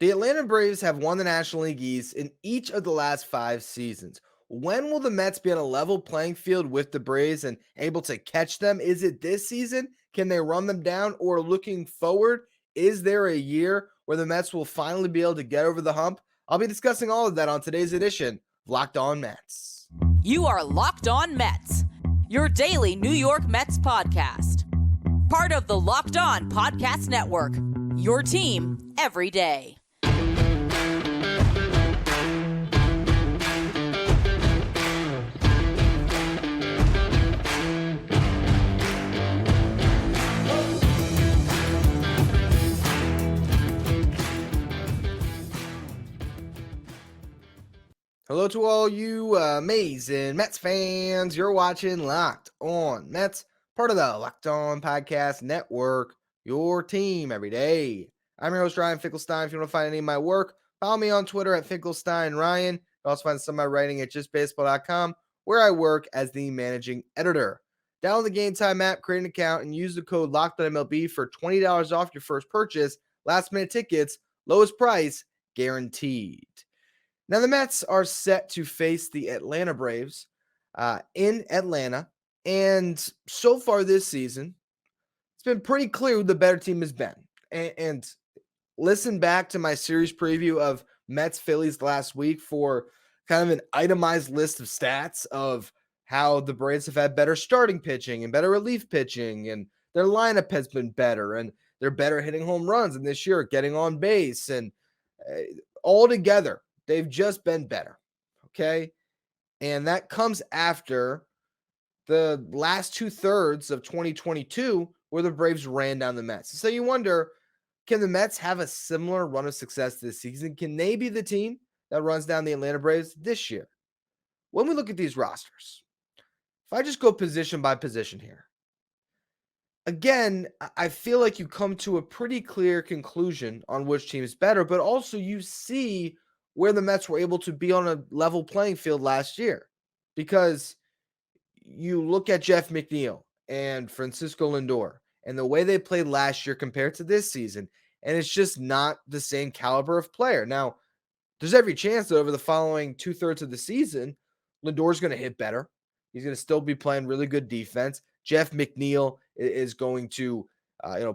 The Atlanta Braves have won the National League East in each of the last 5 seasons. When will the Mets be on a level playing field with the Braves and able to catch them? Is it this season? Can they run them down? Or looking forward, is there a year where the Mets will finally be able to get over the hump? I'll be discussing all of that on today's edition of Locked On Mets. You are Locked On Mets, your daily New York Mets podcast. Part of the Locked On Podcast Network, your team every day. Hello to all you amazing Mets fans. You're watching Locked On Mets, part of the Locked On Podcast Network, your team every day. I'm your host, Ryan Finkelstein. If you want to find any of my work, follow me on Twitter at FinkelsteinRyan. You can also find some of my writing at justbaseball.com, where I work as the managing editor. Download the Gametime app, create an account, and use the code LOCKEDONMLB for $20 off your first purchase. Last-minute tickets, lowest price, guaranteed. Now, the Mets are set to face the Atlanta Braves in Atlanta. And so far this season, it's been pretty clear who the better team has been. And listen back to my series preview of Mets Phillies last week for kind of an itemized list of stats of how the Braves have had better starting pitching and better relief pitching. And their lineup has been better. And they're better hitting home runs. And this year, getting on base. And all together, they've just been better, okay? And that comes after the last 2/3 of 2022 where the Braves ran down the Mets. So you wonder, can the Mets have a similar run of success this season? Can they be the team that runs down the Atlanta Braves this year? When we look at these rosters, if I just go position by position here, again, I feel like you come to a pretty clear conclusion on which team is better, but also you see where the Mets were able to be on a level playing field last year. Because you look at Jeff McNeil and Francisco Lindor and the way they played last year compared to this season, and it's just not the same caliber of player. Now, there's every chance that over the following 2/3 of the season, Lindor's going to hit better. He's going to still be playing really good defense. Jeff McNeil is going to,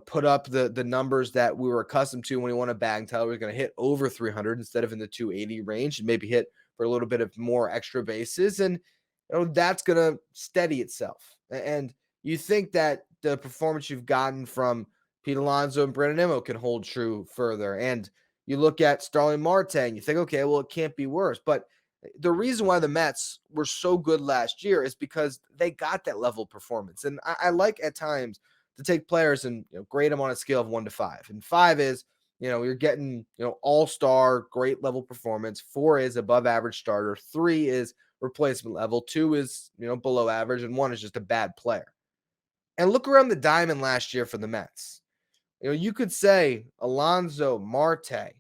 put up the numbers that we were accustomed to when he won a batting title. He's going to hit over 300 instead of in the 280 range, and maybe hit for a little bit of more extra bases. And that's going to steady itself. And you think that the performance you've gotten from Pete Alonso and Brandon Nimmo can hold true further. And you look at Starling Marte and you think, okay, well, it can't be worse. But the reason why the Mets were so good last year is because they got that level of performance. And I like at times to take players and grade them on a scale of 1 to 5. And 5 is, you're getting, all-star, great level performance. 4 is above average starter. 3 is replacement level. 2 is, below average. And 1 is just a bad player. And look around the diamond last year for the Mets. You could say Alonso, Marte,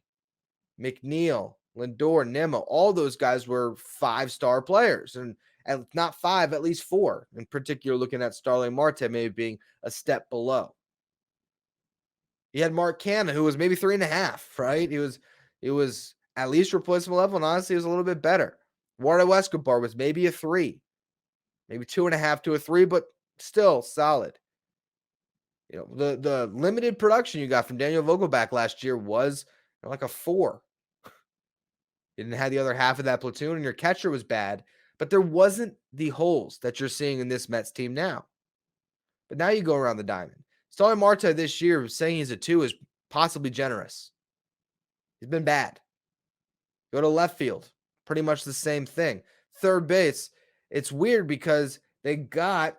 McNeil, Lindor, Nimmo, all those guys were 5-star players. And not 5, at least 4. In particular, looking at Starling Marte maybe being a step below. You had Mark Canha, who was maybe 3.5, right? He was at least replaceable level, and honestly, he was a little bit better. Eduardo Escobar was maybe a 3, maybe 2.5 to a 3, but still solid. The limited production you got from Daniel Vogelbach last year was like a 4. You didn't have the other half of that platoon, and your catcher was bad, but there wasn't the holes that you're seeing in this Mets team now. But now you go around the diamond. Starling Marte this year saying he's a 2 is possibly generous. He's been bad. Go to left field, pretty much the same thing. Third base, it's weird because they got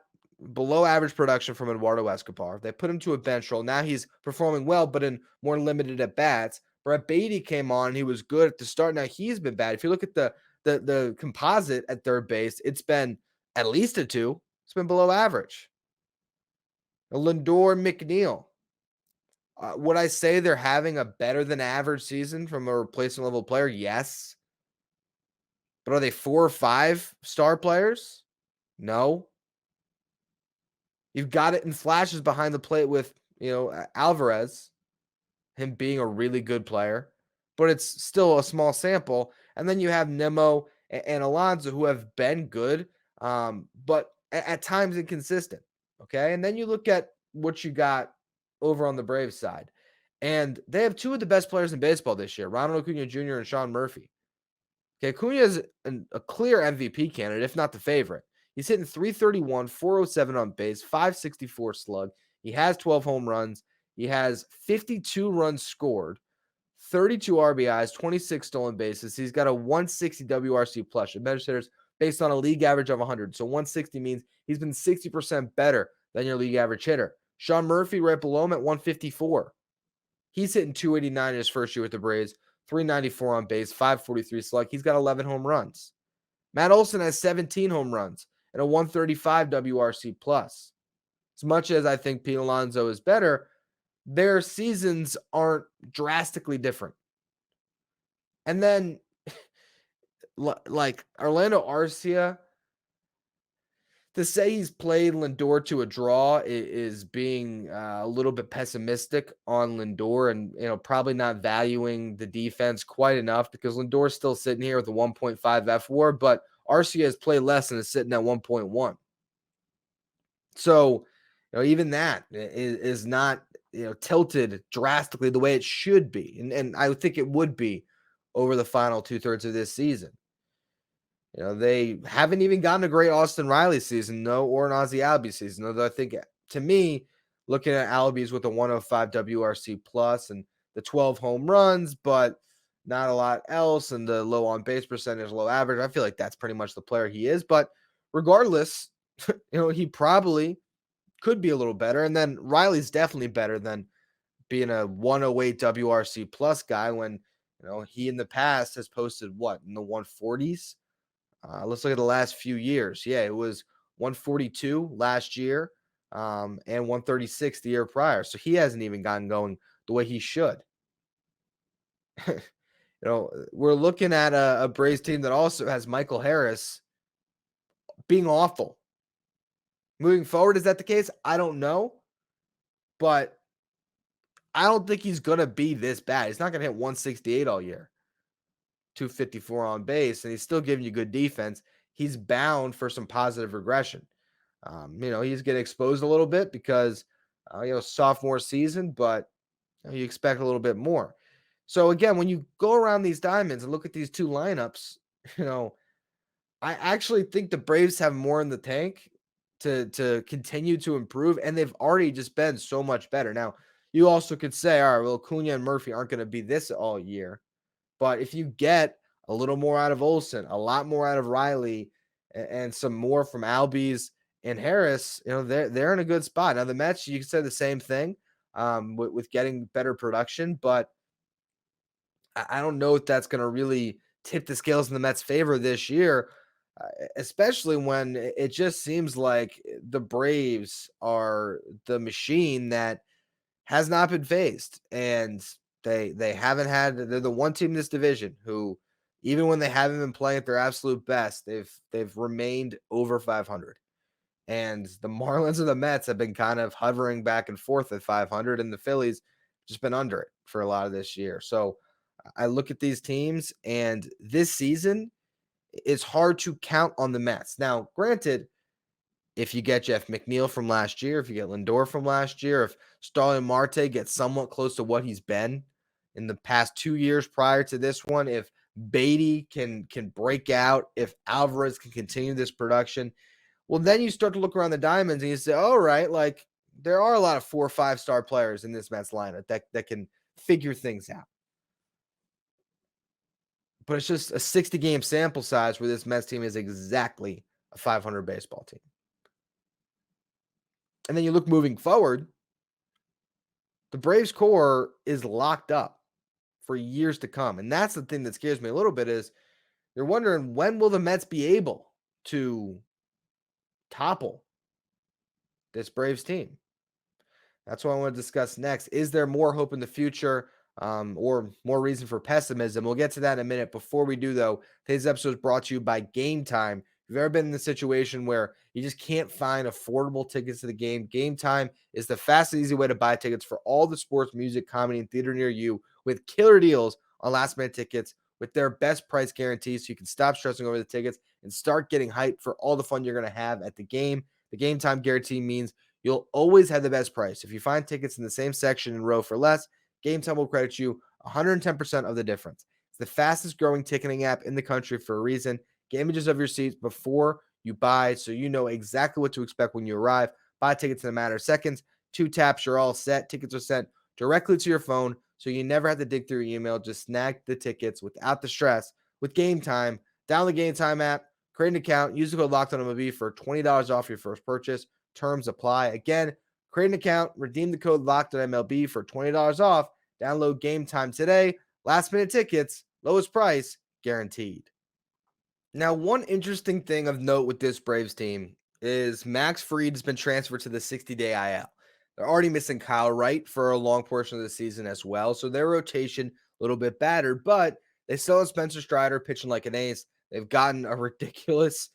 below average production from Eduardo Escobar. They put him to a bench role. Now he's performing well, but in more limited at bats. Brett Beatty came on. He was good at the start. Now he's been bad. If you look at the composite at third base, it's been at least a 2. It's been below average. Lindor, McNeil. Would I say they're having a better than average season from a replacement level player? Yes. But are they 4 or 5-star players? No. You've got it in flashes behind the plate with, Alvarez, him being a really good player. but it's still a small sample. And then you have Nemo and Alonso, who have been good, but at times inconsistent. Okay. And then you look at what you got over on the Braves side. And they have two of the best players in baseball this year, Ronald Acuna Jr. and Sean Murphy. Okay, Acuna is a clear MVP candidate, if not the favorite. He's hitting 331, 407 on base, 564 slug. He has 12 home runs. He has 52 runs scored, 32 RBIs, 26 stolen bases. He's got a 160 WRC plus, advantage hitters based on a league average of 100. So 160 means he's been 60% better than your league average hitter. Sean Murphy right below him at 154. He's hitting 289 in his first year with the Braves, 394 on base, 543 slug. He's got 11 home runs. Matt Olson has 17 home runs and a 135 WRC plus. As much as I think Pete Alonso is better, their seasons aren't drastically different. And then, like Orlando Arcia, to say he's played Lindor to a draw is being a little bit pessimistic on Lindor, and probably not valuing the defense quite enough, because Lindor's still sitting here with a 1.5 F-WAR, but Arcia has played less and is sitting at 1.1. So, even that is not tilted drastically the way it should be, and I think it would be over the final 2/3 of this season. They haven't even gotten a great Austin Riley season, or an Ozzie Albies season. Although I think, to me, looking at Albies with a 105 WRC plus and the 12 home runs, but not a lot else, and the low on base percentage, low average, I feel like that's pretty much the player he is. But regardless, he probably could be a little better. And then Riley's definitely better than being a 108 WRC plus guy when, he in the past has posted what, in the 140s? Let's look at the last few years. Yeah, it was 142 last year, and 136 the year prior. So he hasn't even gotten going the way he should. We're looking at a Braves team that also has Michael Harris being awful. Moving forward, is that the case? I don't know, but I don't think he's going to be this bad. He's not going to hit 168 all year. 254 on base, and he's still giving you good defense. He's bound for some positive regression. He's getting exposed a little bit because, sophomore season, but you expect a little bit more. So again, when you go around these diamonds and look at these two lineups, I actually think the Braves have more in the tank to continue to improve, and they've already just been so much better. Now, you also could say, all right, well, Acuna and Murphy aren't going to be this all year. But if you get a little more out of Olson, a lot more out of Riley, and some more from Albies and Harris, they're in a good spot. Now the Mets, you can say the same thing with getting better production, but I don't know if that's going to really tip the scales in the Mets' favor this year, especially when it just seems like the Braves are the machine that has not been faced, and they haven't had. They're the one team in this division who, even when they haven't been playing at their absolute best, they've remained over 500. And the Marlins and the Mets have been kind of hovering back and forth at 500, and the Phillies just been under it for a lot of this year. So I look at these teams, and this season, it's hard to count on the Mets. Now, granted, if you get Jeff McNeil from last year, if you get Lindor from last year, if Starling Marte gets somewhat close to what he's been in the past 2 years prior to this one, if Beatty can break out, if Alvarez can continue this production, well, then you start to look around the diamonds and you say, all right, like there are a lot of 4 or 5-star players in this Mets lineup that can figure things out. But it's just a 60-game sample size where this Mets team is exactly a 500 baseball team. And then you look moving forward, the Braves core is locked up for years to come. And that's the thing that scares me a little bit, is you're wondering, when will the Mets be able to topple this Braves team? That's what I want to discuss next. Is there more hope in the future, or more reason for pessimism? We'll get to that in a minute. Before we do, though, today's episode is brought to you by Gametime. If you've ever been in the situation where you just can't find affordable tickets to the game, Gametime is the fast and easy way to buy tickets for all the sports, music, comedy, and theater near you, with killer deals on last minute tickets with their best price guarantee so you can stop stressing over the tickets and start getting hyped for all the fun you're going to have at the game. The game time guarantee means you'll always have the best price. If you find tickets in the same section and row for less, Gametime will credit you 110% of the difference. It's the fastest growing ticketing app in the country for a reason. Get images of your seats before you buy so you know exactly what to expect when you arrive. Buy tickets in a matter of seconds. 2 taps, you're all set. Tickets are sent directly to your phone so you never have to dig through your email. Just snag the tickets without the stress with Gametime. Download the Gametime app, create an account, use the code LOCKEDONMLB for $20 off your first purchase. Terms apply. Again, create an account, redeem the code LOCKEDONMLB for $20 off. Download Gametime today. Last minute tickets, lowest price, guaranteed. Now, one interesting thing of note with this Braves team is Max Fried has been transferred to the 60-day IL. They're already missing Kyle Wright for a long portion of the season as well, so their rotation a little bit battered, but they still have Spencer Strider pitching like an ace. They've gotten a ridiculous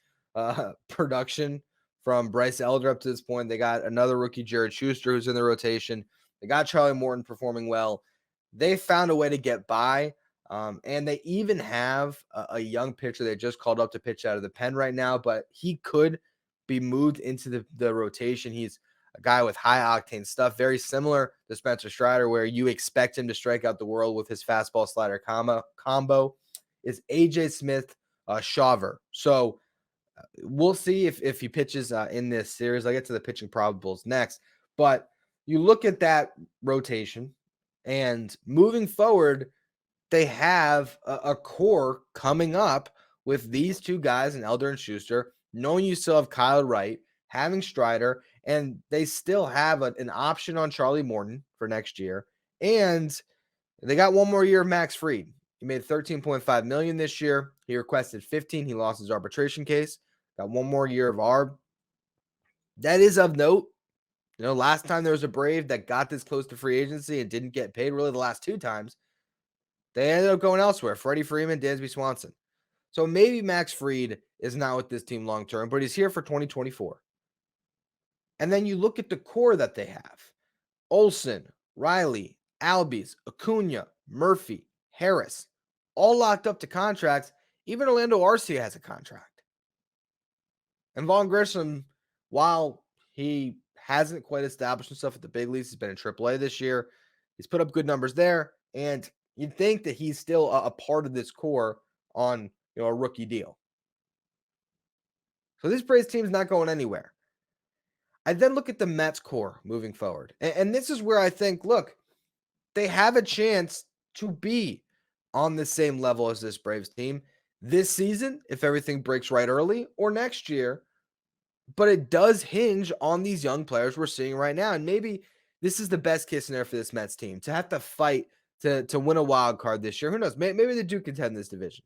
production from Bryce Elder up to this point. They got another rookie, Jared Schuster, who's in the rotation. They got Charlie Morton performing well. They found a way to get by. And they even have a young pitcher they just called up to pitch out of the pen right now, but he could be moved into the rotation. He's a guy with high octane stuff, very similar to Spencer Strider, where you expect him to strike out the world with his fastball slider combo. Is AJ Smith Shawver. So we'll see if he pitches in this series. I'll get to the pitching probables next, but you look at that rotation and moving forward, they have a core coming up with these two guys in Elder and Schuster, knowing you still have Kyle Wright, having Strider, and they still have an option on Charlie Morton for next year. And they got one more year of Max Fried. He made $13.5 million this year. He requested 15. He lost his arbitration case. Got one more year of ARB. That is of note. You know, last time there was a Brave that got this close to free agency and didn't get paid, really the last 2 times, they ended up going elsewhere. Freddie Freeman, Dansby Swanson. So maybe Max Fried is not with this team long term, but he's here for 2024. And then you look at the core that they have. Olsen, Riley, Albies, Acuna, Murphy, Harris, all locked up to contracts. Even Orlando Arcia has a contract. And Vaughn Grissom, while he hasn't quite established himself at the big leagues, he's been in AAA this year. He's put up good numbers there. And you'd think that he's still a part of this core on a rookie deal. So this Braves team is not going anywhere. I then look at the Mets core moving forward. And this is where I think, look, they have a chance to be on the same level as this Braves team this season, if everything breaks right early, or next year. But it does hinge on these young players we're seeing right now. And maybe this is the best case scenario for this Mets team, to have to fight to win a wild card this year. Who knows? Maybe they do contend this division.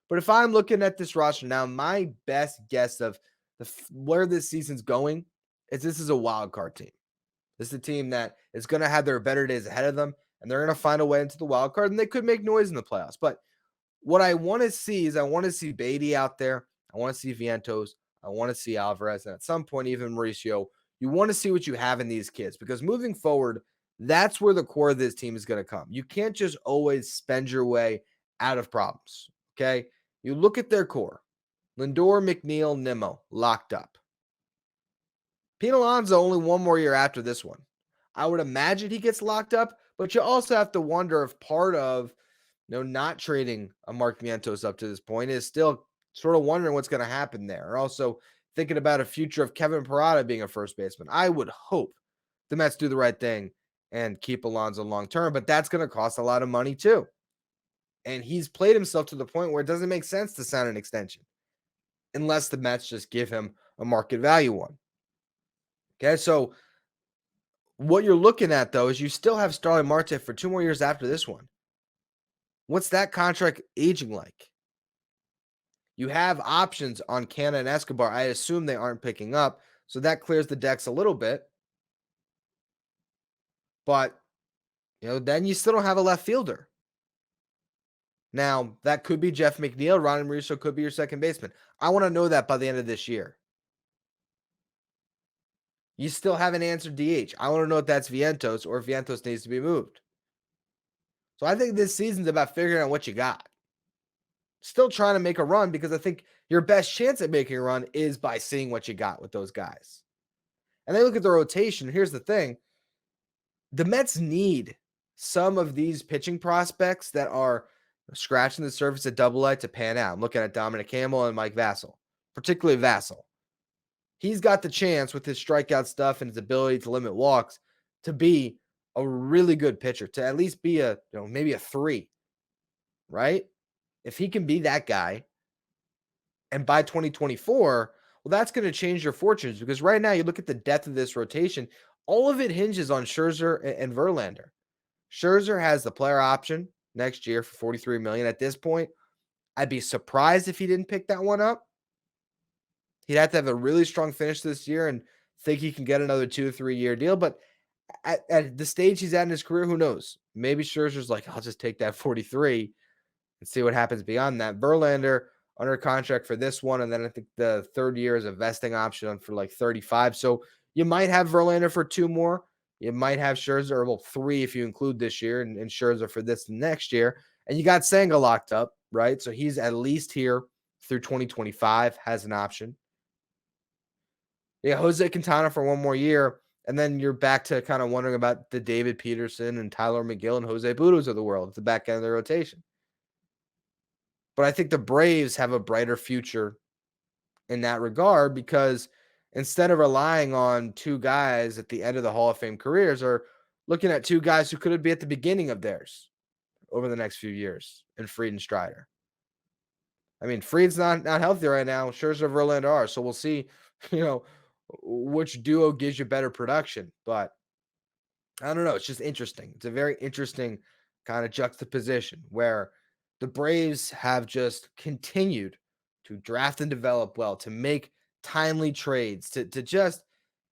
But if I'm looking at this roster now, my best guess of where this season's going is this is a wild card team. This is a team that is going to have their better days ahead of them, and they're going to find a way into the wild card, and they could make noise in the playoffs. But what I want to see is I want to see Beatty out there. I want to see Vientos. I want to see Alvarez, and at some point, even Mauricio. You want to see what you have in these kids, because moving forward, that's where the core of this team is going to come. You can't just always spend your way out of problems, okay? You look at their core. Lindor, McNeil, Nimmo, locked up. Pete Alonso only one more year after this one. I would imagine he gets locked up, but you also have to wonder if part of not trading a Mark Vientos up to this point is still sort of wondering what's going to happen there. Or also thinking about a future of Kevin Parada being a first baseman. I would hope the Mets do the right thing and keep Alonso long term, but that's going to cost a lot of money too. And he's played himself to the point where it doesn't make sense to sign an extension unless the Mets just give him a market value one. Okay, so what you're looking at, though, is you still have Starling Marte for 2 more years after this one. What's that contract aging like? You have options on Canna and Escobar. I assume they aren't picking up, so that clears the decks a little bit. But, then you still don't have a left fielder. Now, that could be Jeff McNeil. Ronnie Mauricio could be your second baseman. I want to know that by the end of this year. You still haven't answered DH. I want to know if that's Vientos or if Vientos needs to be moved. So I think this season's about figuring out what you got. Still trying to make a run because I think your best chance at making a run is by seeing what you got with those guys. And they look at the rotation. Here's the thing: the Mets need some of these pitching prospects that are scratching the surface at Double-A to pan out. I'm looking at Dominic Campbell and Mike Vassell, particularly Vassell. He's got the chance with his strikeout stuff and his ability to limit walks to be a really good pitcher, to at least be maybe a 3, right? If he can be that guy, and by 2024, well, that's going to change your fortunes, because right now you look at the depth of this rotation, all of it hinges on Scherzer and Verlander. Scherzer has the player option next year for $43 million. At this point, I'd be surprised if he didn't pick that one up. He'd have to have a really strong finish this year and think he can get another 2 or 3 year deal. But at the stage he's at in his career, who knows? Maybe Scherzer's like, I'll just take that 43 and see what happens beyond that. Verlander under contract for this one, and then I think the third year is a vesting option for like 35. So you might have Verlander for 2 more. You might have Scherzer, or well, 3 if you include this year, and Scherzer for this next year. And you got Senga locked up, right? So he's at least here through 2025, has an option. Yeah, Jose Quintana for 1 more year, and then you're back to kind of wondering about the David Peterson and Tyler McGill and Jose Budos of the world at the back end of the rotation. But I think the Braves have a brighter future in that regard, because instead of relying on 2 guys at the end of the Hall of Fame careers, are looking at 2 guys who could be at the beginning of theirs over the next few years in Fried and Strider. I mean, Fried's not healthy right now. Scherzer, Verlander are. So we'll see, which duo gives you better production. But I don't know. It's just interesting. It's a very interesting kind of juxtaposition where the Braves have just continued to draft and develop well, to make timely trades, to just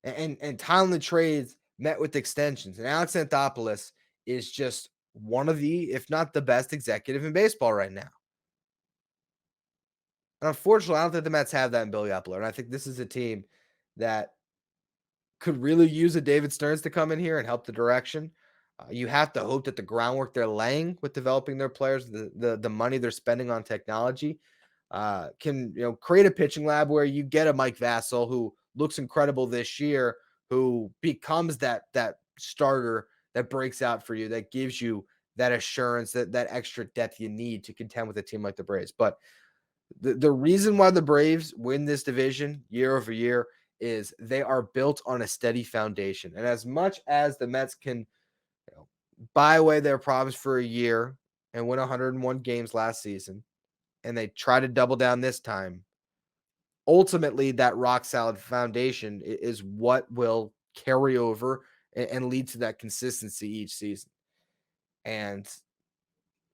and timely trades met with extensions. And Alex Anthopoulos is just one of the, if not the best executive in baseball right now. And unfortunately, I don't think the Mets have that in Billy Epler. And I think this is a team that could really use a David Stearns to come in here and help the direction. You have to hope that the groundwork they're laying with developing their players, the money they're spending on technology, can create a pitching lab where you get a Mike Vassell who looks incredible this year, who becomes that starter that breaks out for you, that gives you that assurance, that extra depth you need to contend with a team like the Braves. But the reason why the Braves win this division year over year is they are built on a steady foundation. And as much as the Mets can buy away their problems for a year and win 101 games last season, and they try to double down this time, ultimately that rock solid foundation is what will carry over and lead to that consistency each season. And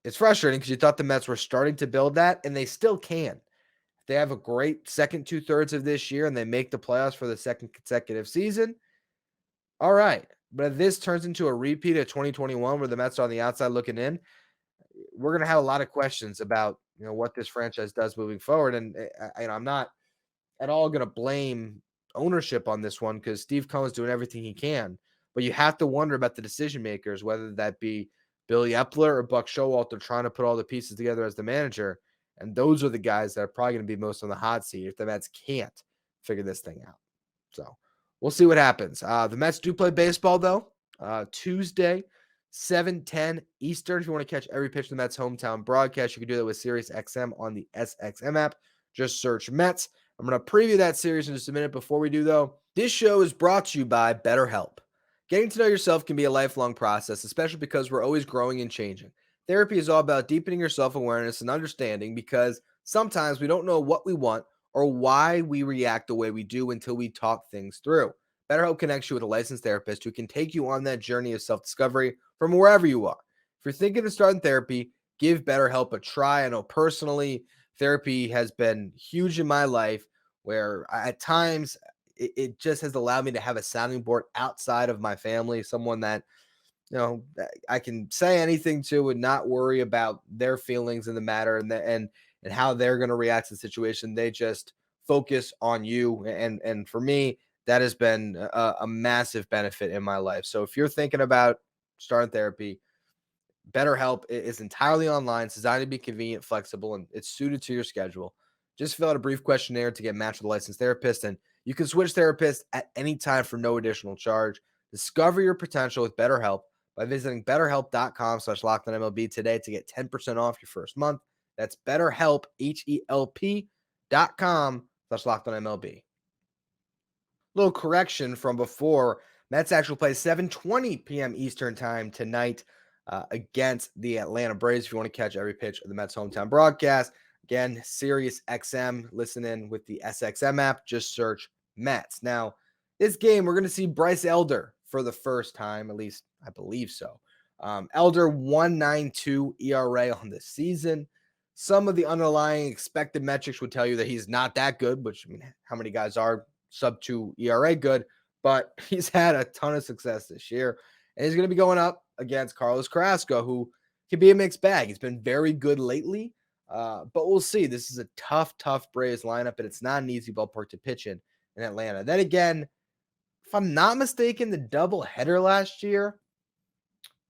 it's frustrating because you thought the Mets were starting to build that, and they still can. They have a great second 2/3 of this year and they make the playoffs for the second consecutive season. All right. But if this turns into a repeat of 2021 where the Mets are on the outside looking in, we're going to have a lot of questions about, what this franchise does moving forward. And I'm not at all going to blame ownership on this one, because Steve Cohen's doing everything he can. But you have to wonder about the decision makers, whether that be Billy Epler or Buck Showalter trying to put all the pieces together as the manager. And those are the guys that are probably going to be most on the hot seat if the Mets can't figure this thing out. So we'll see what happens. The Mets do play baseball, though, Tuesday, 7:10 Eastern. If you want to catch every pitch of the Mets hometown broadcast, you can do that with Sirius XM on the SXM app. Just search Mets. I'm going to preview that series in just a minute. Before we do, though, this show is brought to you by BetterHelp. Getting to know yourself can be a lifelong process, especially because we're always growing and changing. Therapy is all about deepening your self-awareness and understanding, because sometimes we don't know what we want or why we react the way we do until we talk things through. BetterHelp connects you with a licensed therapist who can take you on that journey of self-discovery from wherever you are. If you're thinking of starting therapy, give BetterHelp a try. I know personally, therapy has been huge in my life, where at times it just has allowed me to have a sounding board outside of my family, someone that I can say anything to and not worry about their feelings in the matter and how they're going to react to the situation. They just focus on you. And for me, that has been a massive benefit in my life. So if you're thinking about starting therapy, BetterHelp is entirely online. It's designed to be convenient, flexible, and it's suited to your schedule. Just fill out a brief questionnaire to get matched with a licensed therapist, and you can switch therapists at any time for no additional charge. Discover your potential with BetterHelp by visiting betterhelp.com/LockedOnMLB today to get 10% off your first month. That's BetterHelp, HELP.com/LockedOnMLB. Little correction from before. Mets actually play 7:20 p.m. Eastern time tonight against the Atlanta Braves. If you want to catch every pitch of the Mets hometown broadcast, again, Sirius XM, listen in with the SXM app. Just search Mets. Now, this game, we're going to see Bryce Elder for the first time, at least I believe so. Elder 1.92 ERA on the season. Some of the underlying expected metrics would tell you that he's not that good, which, I mean, how many guys are sub-2 ERA good? But he's had a ton of success this year. And he's going to be going up against Carlos Carrasco, who can be a mixed bag. He's been very good lately, but we'll see. This is a tough Braves lineup, and it's not an easy ballpark to pitch in Atlanta. Then again, if I'm not mistaken, the doubleheader last year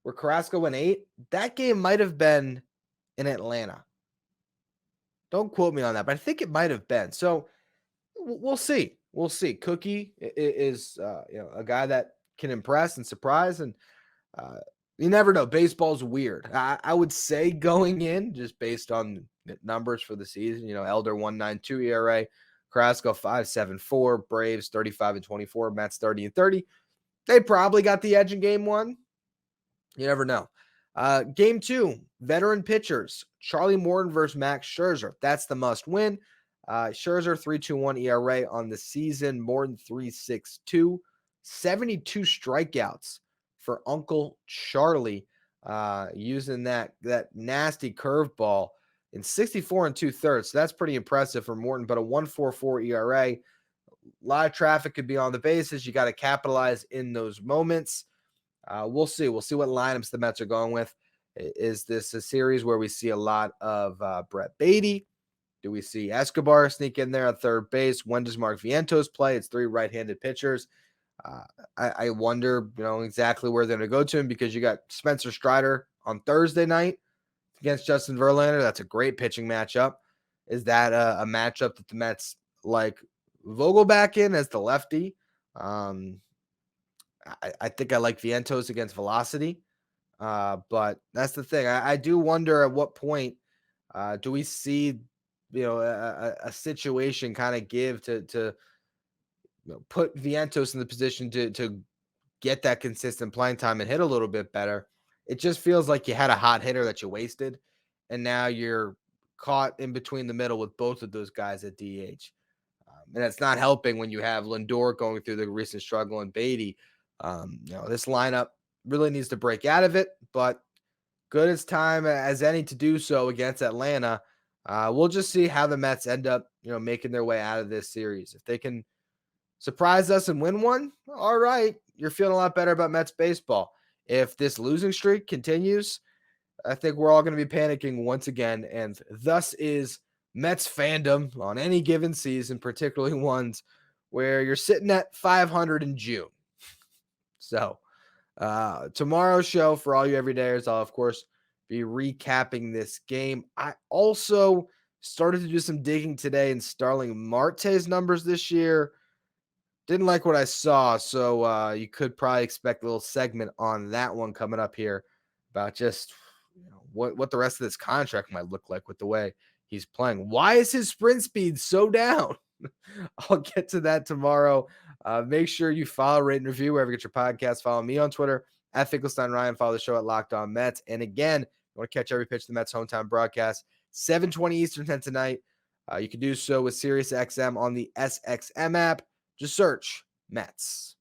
where Carrasco went 8, that game might have been in Atlanta. Don't quote me on that, but I think it might have been. So we'll see. We'll see. Cookie is a guy that can impress and surprise, and you never know. Baseball's weird. I would say going in, just based on the numbers for the season, Elder 1.92 ERA, Carrasco 5.74, Braves 35-24, Mets 30-30. They probably got the edge in game one. You never know. Game 2, veteran pitchers, Charlie Morton versus Max Scherzer. That's the must win. Scherzer 3.21 ERA on the season, Morton 3.62, 72 strikeouts for Uncle Charlie, using that nasty curveball in 64 2/3. So that's pretty impressive for Morton, but a 1.44 ERA. A lot of traffic could be on the bases. You got to capitalize in those moments. We'll see. We'll see what lineups the Mets are going with. Is this a series where we see a lot of Brett Beatty? Do we see Escobar sneak in there at third base? When does Mark Vientos play? It's 3 right-handed pitchers. I wonder, exactly where they're going to go to him, because you got Spencer Strider on Thursday night against Justin Verlander. That's a great pitching matchup. Is that a matchup that the Mets like Vogelback in as the lefty? I think I like Vientos against velocity, but that's the thing. I do wonder at what point do we see a situation kind of give to put Vientos in the position to get that consistent playing time and hit a little bit better. It just feels like you had a hot hitter that you wasted, and now you're caught in between the middle with both of those guys at DH. And it's not helping when you have Lindor going through the recent struggle and Beatty. This lineup really needs to break out of it, but good as time as any to do so against Atlanta. We'll just see how the Mets end up, making their way out of this series. If they can surprise us and win one, all right, you're feeling a lot better about Mets baseball. If this losing streak continues, I think we're all going to be panicking once again, and thus is Mets fandom on any given season, particularly ones where you're sitting at 500 in June. So tomorrow's show for all you everydayers, I'll, of course, be recapping this game. I also started to do some digging today in Starling Marte's numbers this year. Didn't like what I saw, so you could probably expect a little segment on that one coming up here about just what the rest of this contract might look like with the way he's playing. Why is his sprint speed so down? I'll get to that tomorrow. Make sure you follow, rate, and review wherever you get your podcast. Follow me on Twitter at Finkelstein Ryan. Follow the show at Locked On Mets. And again, you want to catch every pitch of the Mets hometown broadcast, 7:20 Eastern 10 tonight. You can do so with Sirius XM on the SXM app. Just search Mets.